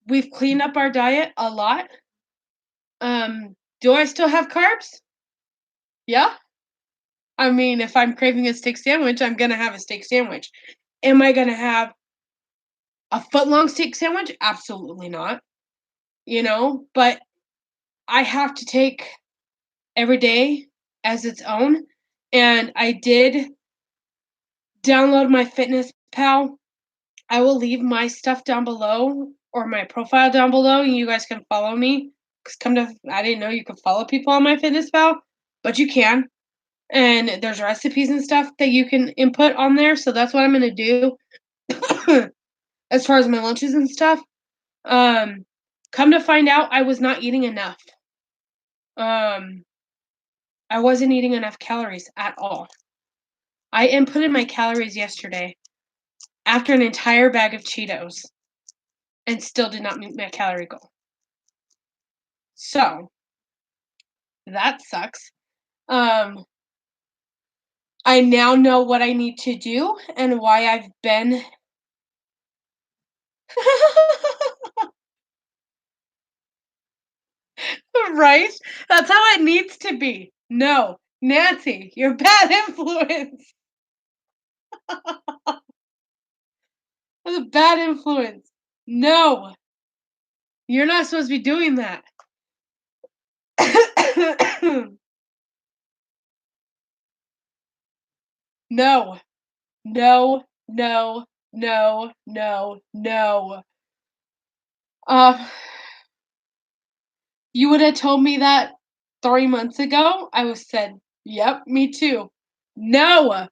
we've cleaned up our diet a lot. Do I still have carbs? Yeah. I mean, if I'm craving a steak sandwich, I'm gonna have a steak sandwich. Am I gonna have a foot-long steak sandwich? Absolutely not. You know, but I have to take every day as its own. And I did download my Fitness Pal. I will leave my stuff down below or my profile down below, and you guys can follow me. Because I didn't know you could follow people on MyFitnessPal, but you can. And there's recipes and stuff that you can input on there, so that's what I'm gonna do. As far as my lunches and stuff. Come to find out, I was not eating enough. I wasn't eating enough calories at all. I inputted my calories yesterday after an entire bag of Cheetos and still did not meet my calorie goal. So, that sucks. I now know what I need to do and why I've been right? That's how it needs to be. No, Nancy, you're bad influence. That's a bad influence. No, you're not supposed to be doing that. No, no, no, no, no, no. You would have told me that 3 months ago. I would said, "Yep, me too." No,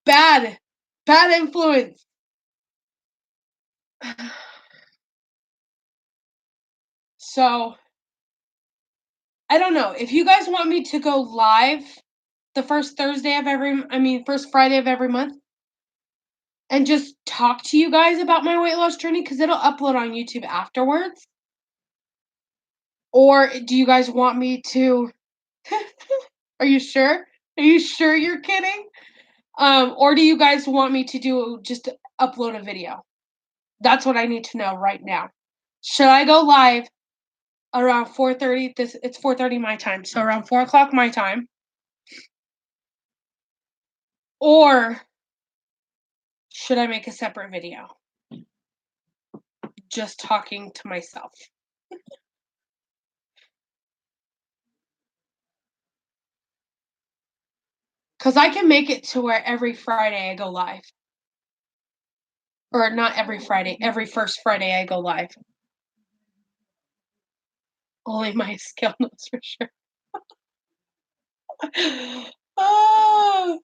bad, bad influence. So, I don't know. If you guys want me to go live the first first Friday of every month and just talk to you guys about my weight loss journey, because it'll upload on YouTube afterwards. Or do you guys want me to Are you sure? Are you sure you're kidding? Or do you guys want me to do just upload a video? That's what I need to know right now. Should I go live around 4:30? It's 4:30 my time, so around 4 o'clock my time. Or should I make a separate video? Just talking to myself. Because I can make it to where every Friday I go live. Or not every Friday, every first Friday I go live. Only my scale knows for sure. Oh,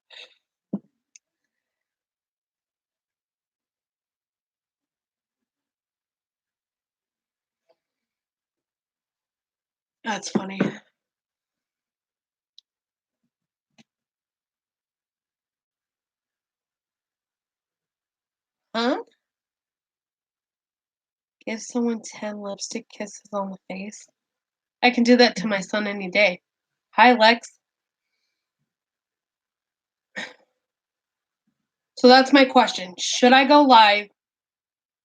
that's funny. Huh? Give someone 10 lipstick kisses on the face? I can do that to my son any day. Hi, Lex. So that's my question. Should I go live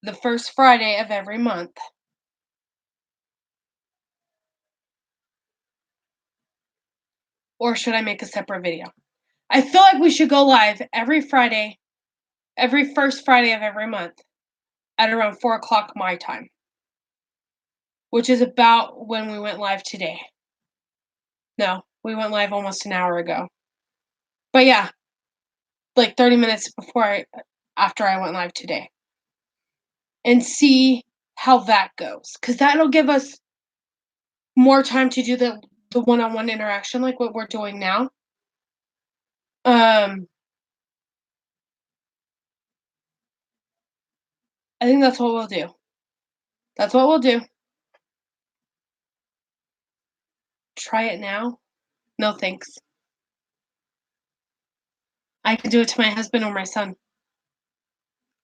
the first Friday of every month? Or should I make a separate video? I feel like we should go live every Friday, every first Friday of every month at around 4 o'clock my time, which is about when we went live today. No, we went live almost an hour ago. But yeah, like 30 minutes after I went live today. And see how that goes. Because that'll give us more time to do the one-on-one interaction like what we're doing now. I think that's what we'll do. That's what we'll do. Try it now? No thanks. I can do it to my husband or my son.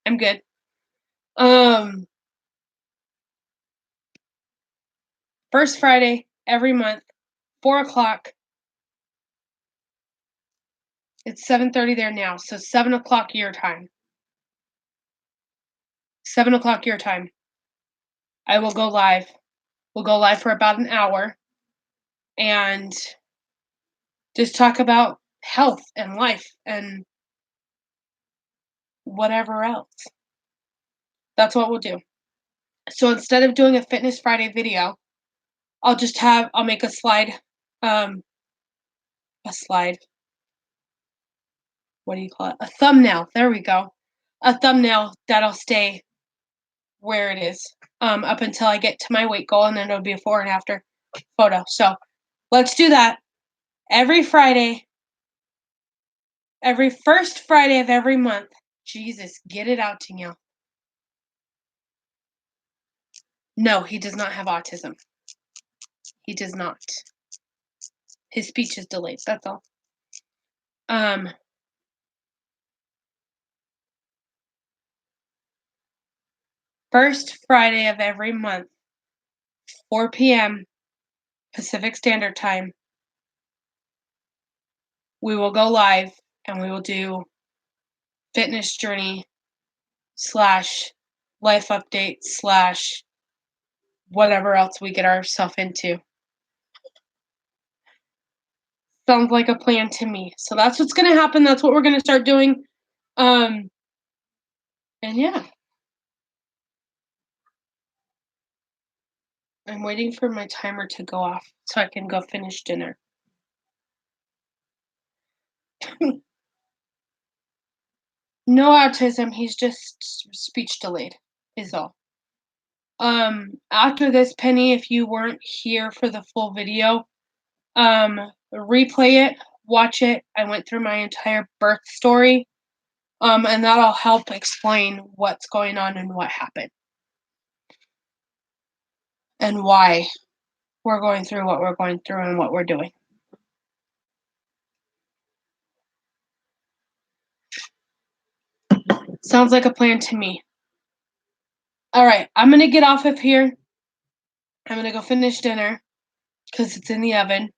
I'm good. First Friday every month, 4 o'clock. It's 7:30 there now, so 7 o'clock your time. 7 o'clock your time. I will go live. We'll go live for about an hour and just talk about health and life and whatever else. That's what we'll do. So instead of doing a Fitness Friday video, I'll make a slide. A slide. What do you call it? A thumbnail. There we go. A thumbnail that'll stay where it is up until I get to my weight goal, and then it'll be a before and after photo. So let's do that every Friday, every first Friday of every month. Jesus, get it out, Danielle. No, he does not have autism. He does not. His speech is delayed, that's all. First Friday of every month, 4 p.m. Pacific Standard Time, we will go live and we will do fitness journey / life update / whatever else we get ourselves into. Sounds like a plan to me. So that's what's going to happen. That's what we're going to start doing. And yeah. I'm waiting for my timer to go off so I can go finish dinner. No autism, he's just speech delayed, is all. After this, Penny, if you weren't here for the full video, replay it, watch it. I went through my entire birth story, and that'll help explain what's going on and what happened. And why we're going through what we're going through and what we're doing. Sounds like a plan to me. All right, I'm going to get off of here. I'm going to go finish dinner because it's in the oven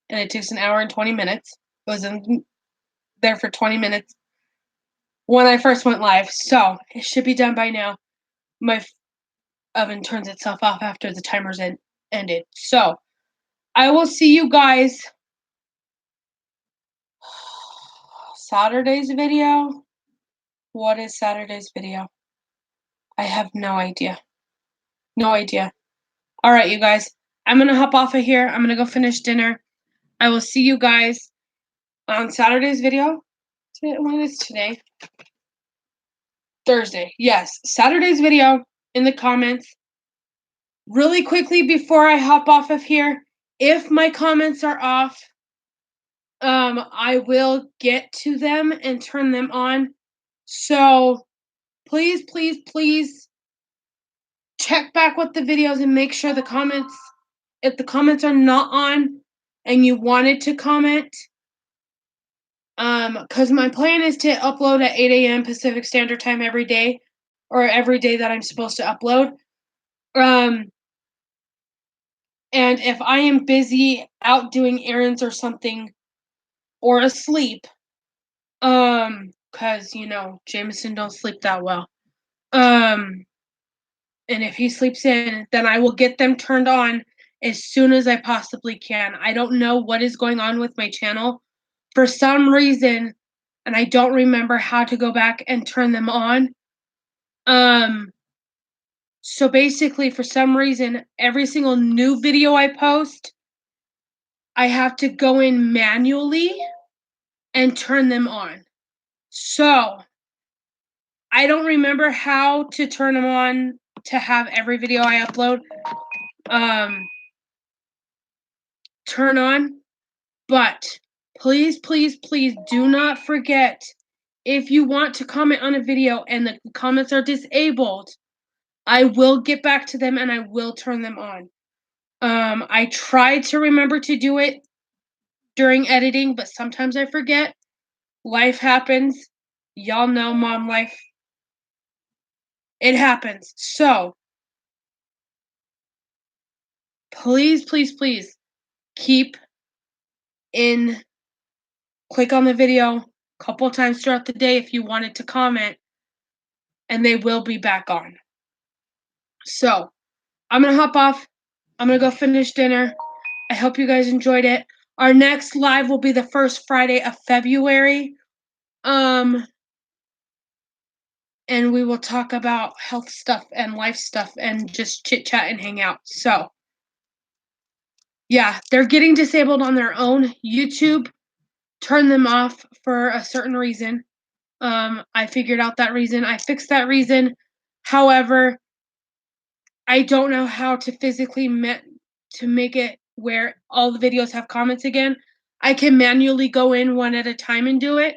and it takes an hour and 20 minutes. It was in there for 20 minutes when I first went live, so it should be done by now. My oven turns itself off after the timer's ended. So I will see you guys Saturday's video. What is Saturday's video? I have no idea. No idea. All right, you guys. I'm going to hop off of here. I'm going to go finish dinner. I will see you guys on Saturday's video. What is today? Thursday. Yes, Saturday's video in the comments. Really quickly before I hop off of here, if my comments are off, I will get to them and turn them on. So please, please, please check back with the videos and make sure the comments, if the comments are not on and you wanted to comment, because my plan is to upload at 8 a.m. Pacific Standard Time every day, or every day that I'm supposed to upload. And if I am busy out doing errands or something, or asleep, because, you know, Jameson don't sleep that well. And if he sleeps in, then I will get them turned on as soon as I possibly can. I don't know what is going on with my channel. For some reason, and I don't remember how to go back and turn them on. So basically, for some reason, every single new video I post, I have to go in manually and turn them on. So I don't remember how to turn them on to have every video I upload turn on. But please, please, please do not forget, if you want to comment on a video and the comments are disabled, I will get back to them and I will turn them on. I try to remember to do it during editing, but sometimes I forget. Life happens. Y'all know mom life. It happens. So, please, please, please click on the video a couple times throughout the day if you wanted to comment, and they will be back on. So, I'm going to hop off. I'm going to go finish dinner. I hope you guys enjoyed it. Our next live will be the first Friday of February. And we will talk about health stuff and life stuff and just chit chat and hang out. So, yeah, they're getting disabled on their own. YouTube turned them off for a certain reason. I figured out that reason. I fixed that reason. However, I don't know how to physically to make it where all the videos have comments again. I can manually go in one at a time and do it,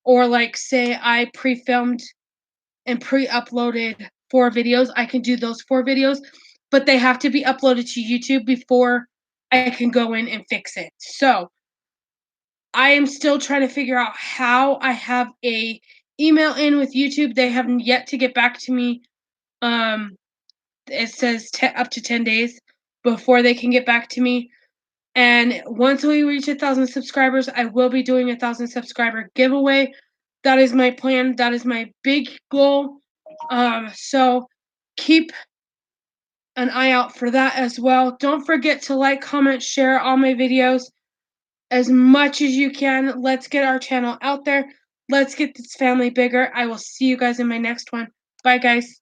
or like say I pre-filmed and pre-uploaded 4 videos, I can do those 4 videos, but they have to be uploaded to YouTube before I can go in and fix it. So I am still trying to figure out how. I have a email in with YouTube. They haven't yet to get back to me. It says up to 10 days before they can get back to me. And once we reach 1,000 subscribers, I will be doing 1,000 subscriber giveaway. That is my plan. That is my big goal. So keep an eye out for that as well. Don't forget to like, comment, share all my videos as much as you can. Let's get our channel out there. Let's get this family bigger. I will see you guys in my next one. Bye, guys.